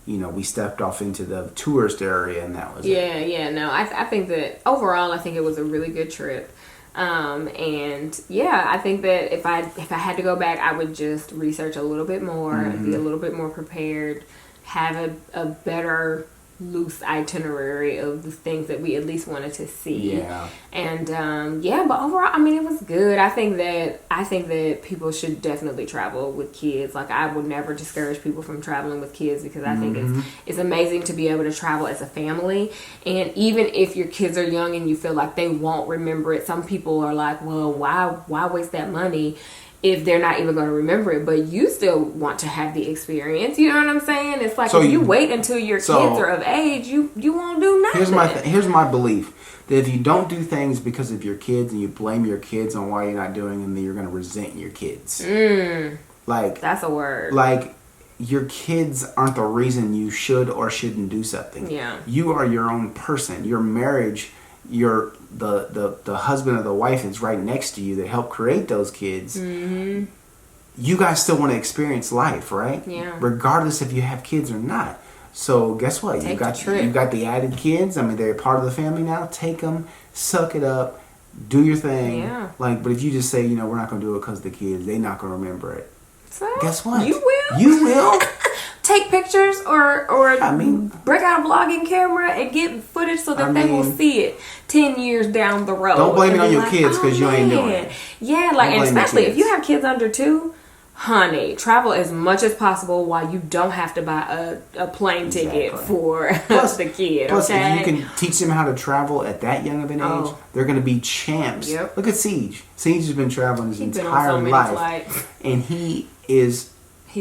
we stepped off into the tourist area and that was it. Yeah, no. I think that overall, I think it was a really good trip. And yeah, I think that if I had to go back, I would just research a little bit more, be a little bit more prepared, have a better loose itinerary of the things that we at least wanted to see. Yeah. And but overall, I mean, it was good. I think that people should definitely travel with kids. Like, I would never discourage people from traveling with kids, because I think it's amazing to be able to travel as a family. And even if your kids are young and you feel like they won't remember it, some people are like, well, why waste that money if they're not even going to remember it? But you still want to have the experience. You know what I'm saying? It's like, if you wait until your kids are of age, you won't do nothing. Here's my belief. That if you don't do things because of your kids and you blame your kids on why you're not doing them, then you're going to resent your kids. Like, that's a word. Like, your kids aren't the reason you should or shouldn't do something. Yeah. You are your own person. Your marriage, the husband or the wife that's right next to you that helped create those kids. You guys still want to experience life, right? Yeah. Regardless if you have kids or not. So guess what? You got the added kids. I mean, they're part of the family now. Take them, suck it up, do your thing. Yeah. Like, but if you just say, we're not going to do it because of the kids, they're not going to remember it. So, guess what? You will. You will. Take pictures or break out a vlogging camera and get footage so that they will see it 10 years down the road. Don't blame it on your kids because you ain't doing it. Yeah, like, and especially if you have kids under 2, honey, travel as much as possible while you don't have to buy a plane ticket for the kid. Plus, okay? if you can teach them how to travel at that young of an age, they're going to be champs. Yep. Look at Siege. Siege has been traveling his entire life. And he's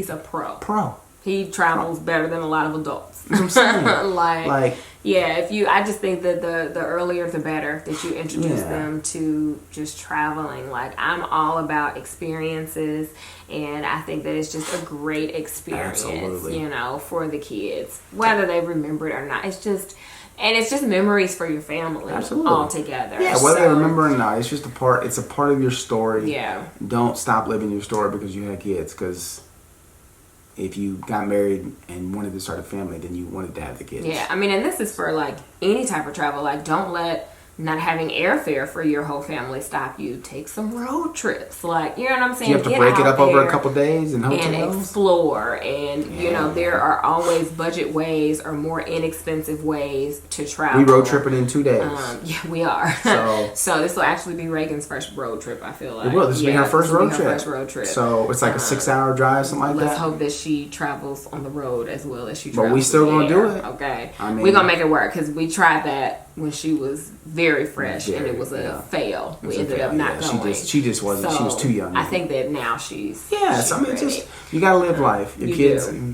a pro. He travels better than a lot of adults. That's what I'm saying. like, I just think that the earlier the better that you introduce them to just traveling. Like, I'm all about experiences, and I think that it's just a great experience, for the kids, whether they remember it or not. It's just memories for your family all together. Yeah, whether they remember it or not, it's just it's a part of your story. Yeah. Don't stop living your story because you had kids, because if you got married and wanted to start a family, then you wanted to have the kids. Yeah, I mean, and this is for, like, any type of travel. Like, don't let not having airfare for your whole family stop you. Take some road trips. Like, you know what I'm saying? You have to break it up over a couple days and hotels. And explore. And, there are always budget ways or more inexpensive ways to travel. We road tripping in 2 days. Yeah, we are. So this will actually be Reagan's first road trip, I feel like. It will. This will be her first road trip. So it's like a 6-hour drive, something like that. Let's hope that she travels on the road as well as she travels. But we still going to do it. Okay. I mean, we're going to make it work, because we tried that when she was very fresh, and it was a fail. We ended up not going. She just wasn't. She was too young. I think that now she's ready. You gotta live life. Your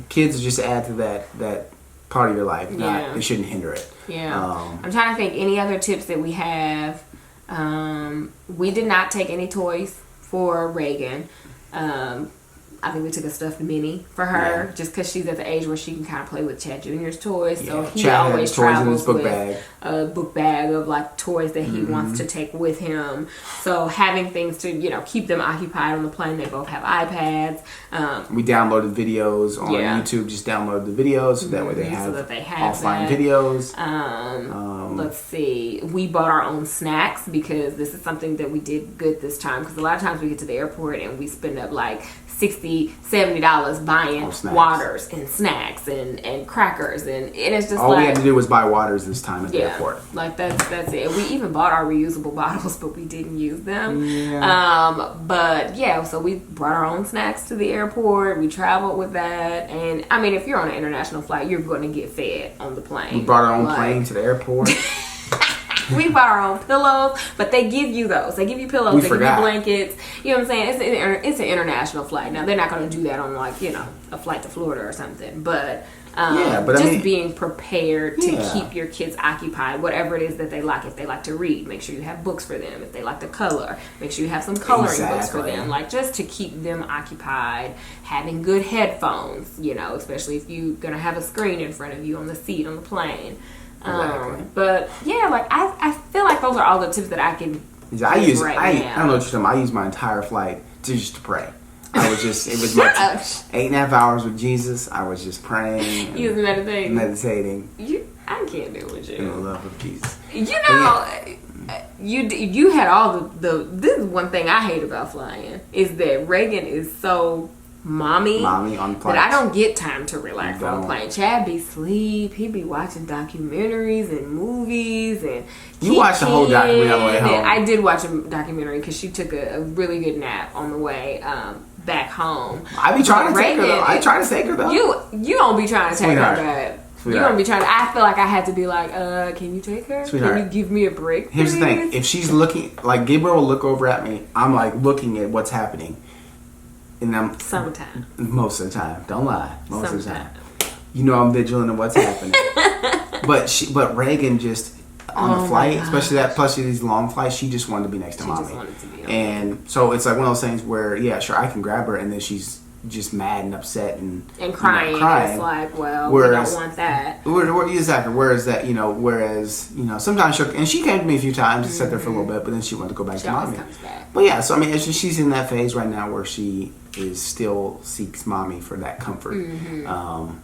kids just add to that part of your life. They shouldn't hinder it. Yeah. I'm trying to think any other tips that we have. We did not take any toys for Reagan. I think we took a stuffed Minnie for her, just because she's at the age where she can kind of play with Chad Jr.'s toys. So he always travels with a book bag of, like, toys that he wants to take with him. So having things to, keep them occupied on the plane. They both have iPads. We downloaded videos on YouTube. Just download the videos so that way they have offline videos. Let's see. We bought our own snacks, because this is something that we did good this time. Because a lot of times we get to the airport and we spend up like $60, $70 buying waters and snacks and crackers, and it's just all we had to do was buy waters this time at the airport. Like, that's it. We even bought our reusable bottles, but we didn't use them. So we brought our own snacks to the airport. We traveled with that, and I mean, if you're on an international flight, you're going to get fed on the plane. We brought our own plane to the airport. We bought our own pillows, but they give you those. They give you pillows. They give you blankets. You know what I'm saying? It's an international flight. Now, they're not going to do that on, like, a flight to Florida or something. But being prepared to keep your kids occupied, whatever it is that they like. If they like to read, make sure you have books for them. If they like to color, make sure you have some coloring books for them. Like, just to keep them occupied. Having good headphones, especially if you're going to have a screen in front of you on the seat on the plane. But I feel like those are all the tips that I can I don't know what you're talking about. I used my entire flight to pray. It was like 8.5 hours with Jesus. I was just praying. You was meditating. I can't do with you. In the love of Jesus. You had all the this is one thing I hate about flying, is that Reagan is so mommy on the but I don't get time to relax on the plane. Chad be sleep. He be watching documentaries and movies and you watched the whole documentary on the way home. I did watch a documentary because she took a really good nap on the way back home. I be trying to take her though. I try to take her though. You don't be trying to take Sweetheart. her, babe. You don't be trying to. I feel like I had to be like, can you take her? Sweetheart. Can you give me a break? Here's the thing: if she's looking, like Gabriel will look over at me, I'm like looking at what's happening, and I'm sometimes most of the time. Don't lie, most of the time. You know I'm vigilant of what's happening. but Reagan just on the flight, especially these long flights, she just wanted to be next to mommy. Just wanted to be and so it's like one of those things where sure I can grab her, and then she's just mad and upset and crying. It's like, well, we don't want that. Exactly. Whereas sometimes she came to me a few times and sat there for a little bit, but then she wanted to go back to mommy. Comes back. But yeah, so I mean, she's in that phase right now where she is still seeks mommy for that comfort. Mm-hmm.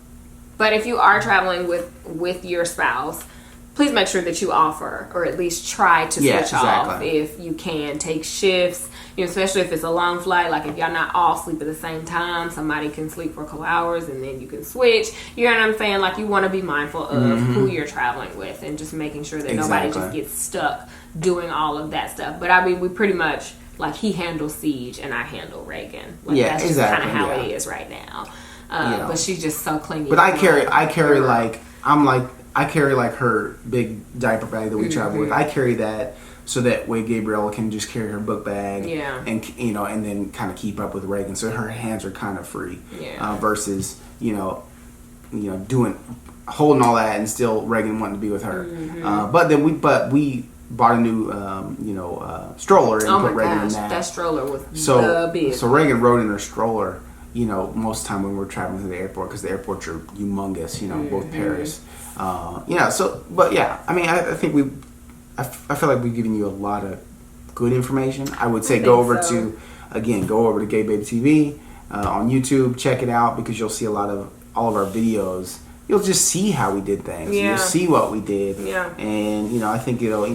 But if you are traveling with your spouse, please make sure that you offer, or at least try to switch off if you can. Take shifts, especially if it's a long flight. Like if y'all not all sleep at the same time, somebody can sleep for a couple hours and then you can switch. You know what I'm saying? Like you want to be mindful of who you're traveling with and just making sure that nobody just gets stuck doing all of that stuff. But I mean, we pretty much, like, he handles Siege and I handle Reagan. Like, that's just kind of how it is right now. But she's just so clingy. But I carry like her big diaper bag that we travel with. I carry that so that way Gabriella can just carry her book bag, and and then kind of keep up with Reagan, so her hands are kind of free. Versus holding all that and still Reagan wanting to be with her. But we bought a new stroller and put Reagan in that. That stroller was the big. So Reagan rode in her stroller. Most of the time when we're traveling to the airport, because the airports are humongous, both Paris. I mean, I think I feel like we've given you a lot of good information. I would say go over to Gabe Baby TV on YouTube, check it out, because you'll see all of our videos. You'll just see how we did things. You'll see what we did. And, I think it'll,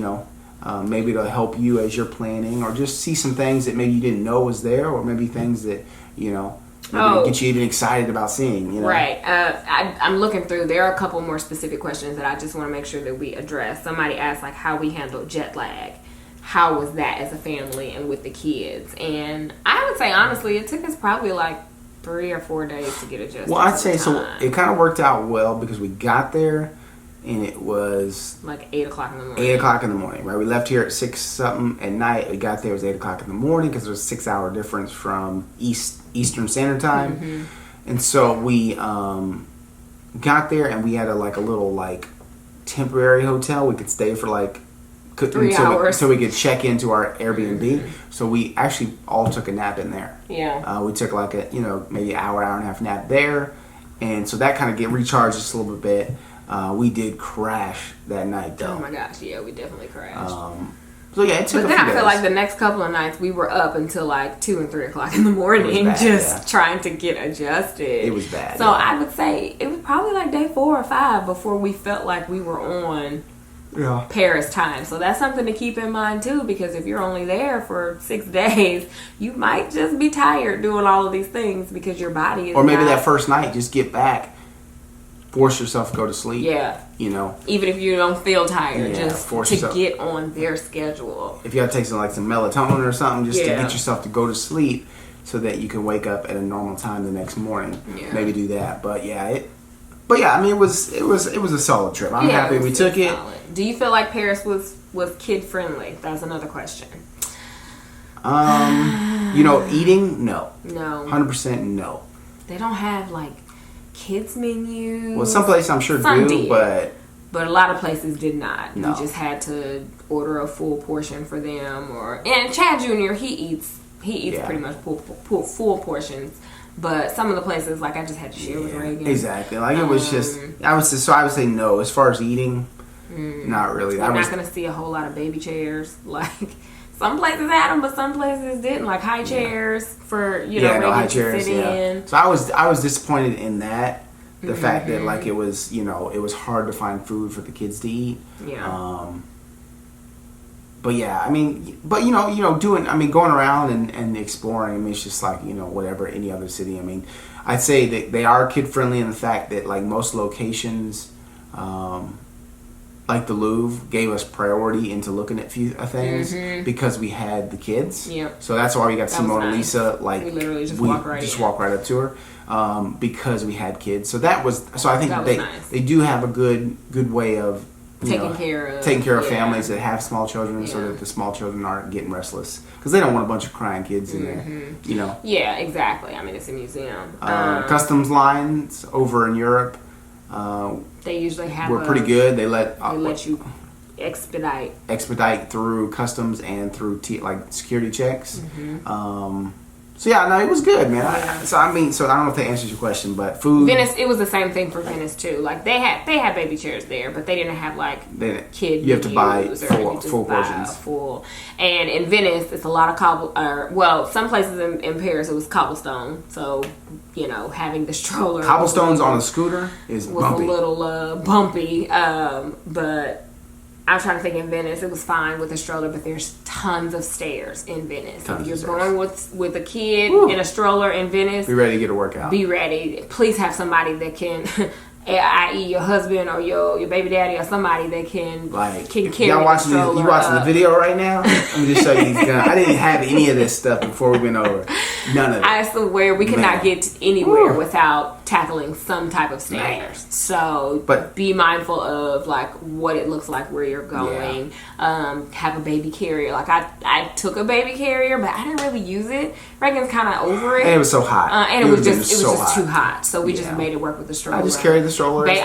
maybe it'll help you as you're planning, or just see some things that maybe you didn't know was there, or maybe things that, get you even excited about seeing, Right. I'm looking through. There are a couple more specific questions that I just want to make sure that we address. Somebody asked, like, how we handled jet lag. How was that as a family and with the kids? And I would say, honestly, it took us probably like 3 or 4 days to get adjusted. Well, I'd say so. It kind of worked out well because we got there and it was like 8 o'clock in the morning. 8 o'clock in the morning, right? We left here at 6 something at night. We got there, it was 8 o'clock in the morning because there was a 6-hour difference from Eastern Standard Time. And so we got there and we had a little temporary hotel we could stay for 3 hours so we could check into our Airbnb. So we actually all took a nap in there. We took maybe an hour and a half nap there, and so that kind of recharged us a little bit. We did crash that night though. Oh my gosh, yeah, we definitely crashed. So yeah, it took but a then few I feel days. like the next couple of nights we were up until 2 and 3 o'clock in the morning, trying to get adjusted. It was bad. So I would say it was probably day 4 or 5 before we felt like we were on Paris time. So that's something to keep in mind too, because if you're only there for 6 days, you might just be tired doing all of these things because your body is. Or maybe that first night, just get back, force yourself to go to sleep. Even if you don't feel tired, just force to yourself. Get on their schedule. If you got to take some melatonin or something, just to get yourself to go to sleep, so that you can wake up at a normal time the next morning. Maybe do that. But I mean, it was a solid trip. I'm happy we took it. Do you feel like Paris was kid friendly? That's another question. Eating, no. 100% no. They don't have kids menus. Well, some places I'm sure do, but a lot of places did not. No. You just had to order a full portion for them, and Chad Jr. he eats pretty much full portions. But some of the places, I just had to share with Reagan. Exactly. It was just, I would say no. As far as eating, not really. You're not going to see a whole lot of baby chairs. Some places had them, but some places didn't. High chairs for, Reagan high to chairs, sit in. So I was disappointed in that. The fact that, it was, it was hard to find food for the kids to eat. But yeah, I mean, but you know, going around and exploring. I mean, it's just like, you know, whatever any other city. I mean, I'd say that they are kid friendly in the fact that like most locations, like the Louvre, gave us priority into looking at few things because we had the kids. Yep. So that's why we got to see Mona nice. Lisa. Like we literally just walk right up to her because we had kids. So that was I think nice. They do have a good way of taking care of families that have small children, so that the small children aren't getting restless because they don't want a bunch of crying kids in there. You know. Yeah, exactly. I mean, it's a museum. Customs lines over in Europe. They usually have. We're pretty good. They let you expedite through customs and through like security checks. So yeah, no, it was good, man. So I don't know if that answers your question, but food. Venice, it was the same thing for Venice too. Like they had baby chairs there, but they didn't have like kid. You have to buy full portions. And in Venice, it's a lot of some places in Paris it was cobblestone. So you know, having the stroller. Cobblestones on a scooter was bumpy. A little bumpy, but. I'm trying to think in Venice, it was fine with a stroller, but there's tons of stairs in Venice. If you're going with a kid in a stroller in Venice, be ready to get a workout. Be ready. Please have somebody that can, i.e. your husband or your baby daddy or somebody that can carry y'all watching the stroller. You watching the video right now? Let me just show you these guns. I didn't have any of this stuff before we went over. None of it. I swear we could not get anywhere without tackling some type of stairs. So be mindful of like what it looks like where you're going. Have a baby carrier. Like I took a baby carrier, but I didn't really use it. Reagan's kind of over it. And it was so hot. And it was just too hot. So we just made it work with the stroller. I just carried the stroller. Babe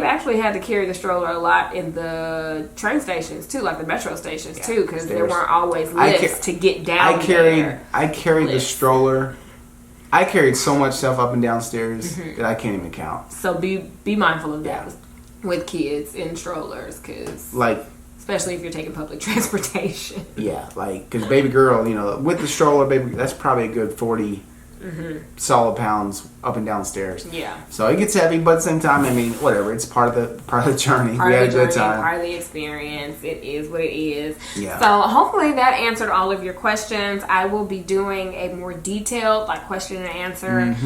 actually had to carry the stroller a lot in the train stations too, like the metro stations too, because there weren't always lifts to get down I carried the stroller. I carried so much stuff up and downstairs that I can't even count. So be mindful of that with kids in strollers, because especially if you're taking public transportation. Yeah, like because baby girl, you know, with the stroller, baby, that's probably a good 40 solid pounds up and down stairs. Yeah. So it gets heavy, but at the same time, I mean, whatever. It's part of the journey. We had a good time. Part of the experience. It is what it is. Yeah. So hopefully that answered all of your questions. I will be doing a more detailed question and answer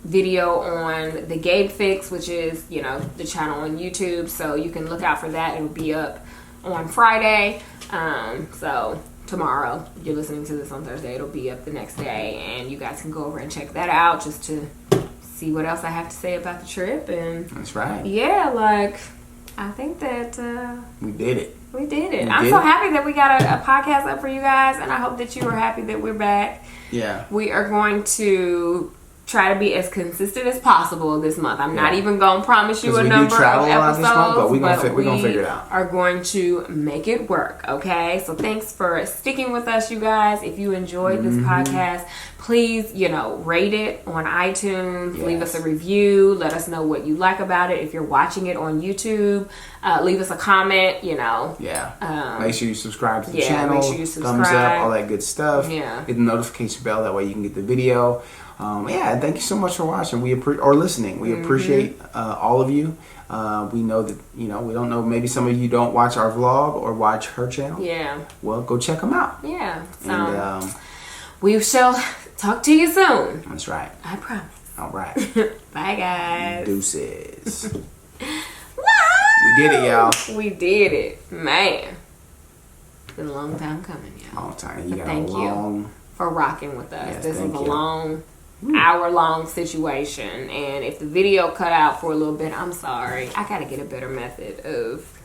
video on the Gabe Fix, which is, you know, the channel on YouTube. So you can look out for that. It will be up on Friday. So tomorrow, you're listening to this on Thursday, it'll be up the next day, and you guys can go over and check that out just to see what else I have to say about the trip. And that's right. Yeah, I think that we did it. I'm so happy that we got a podcast up for you guys, and I hope that you are happy that we're back. Yeah. We are going to try to be as consistent as possible this month. I'm not even going to promise you a number of episodes, this month, but we're going to figure it out. Are going to make it work, okay? So thanks for sticking with us, you guys. If you enjoyed this podcast, please, rate it on iTunes. Yes. Leave us a review. Let us know what you like about it. If you're watching it on YouTube, leave us a comment, Yeah. Make sure you subscribe to the channel. Make sure you subscribe. Thumbs up, all that good stuff. Yeah. Hit the notification bell. That way you can get the video. Thank you so much for watching. Or listening. We appreciate all of you. We know that, we don't know, maybe some of you don't watch our vlog or watch her channel. Yeah. Well, go check them out. Yeah. So, and, we shall talk to you soon. That's right. I promise. All right. Bye, guys. Deuces. We did it, y'all. We did it. Man. It's been a long time coming, y'all. Long time. Thank you for rocking with us. Yes, this is a long, hour-long situation. And if the video cut out for a little bit, I'm sorry. I got to get a better method of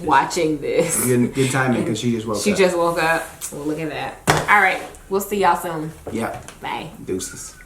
watching this. Good timing, because she just woke up. She just woke up. Well, look at that. All right. We'll see y'all soon. Yeah. Bye. Deuces.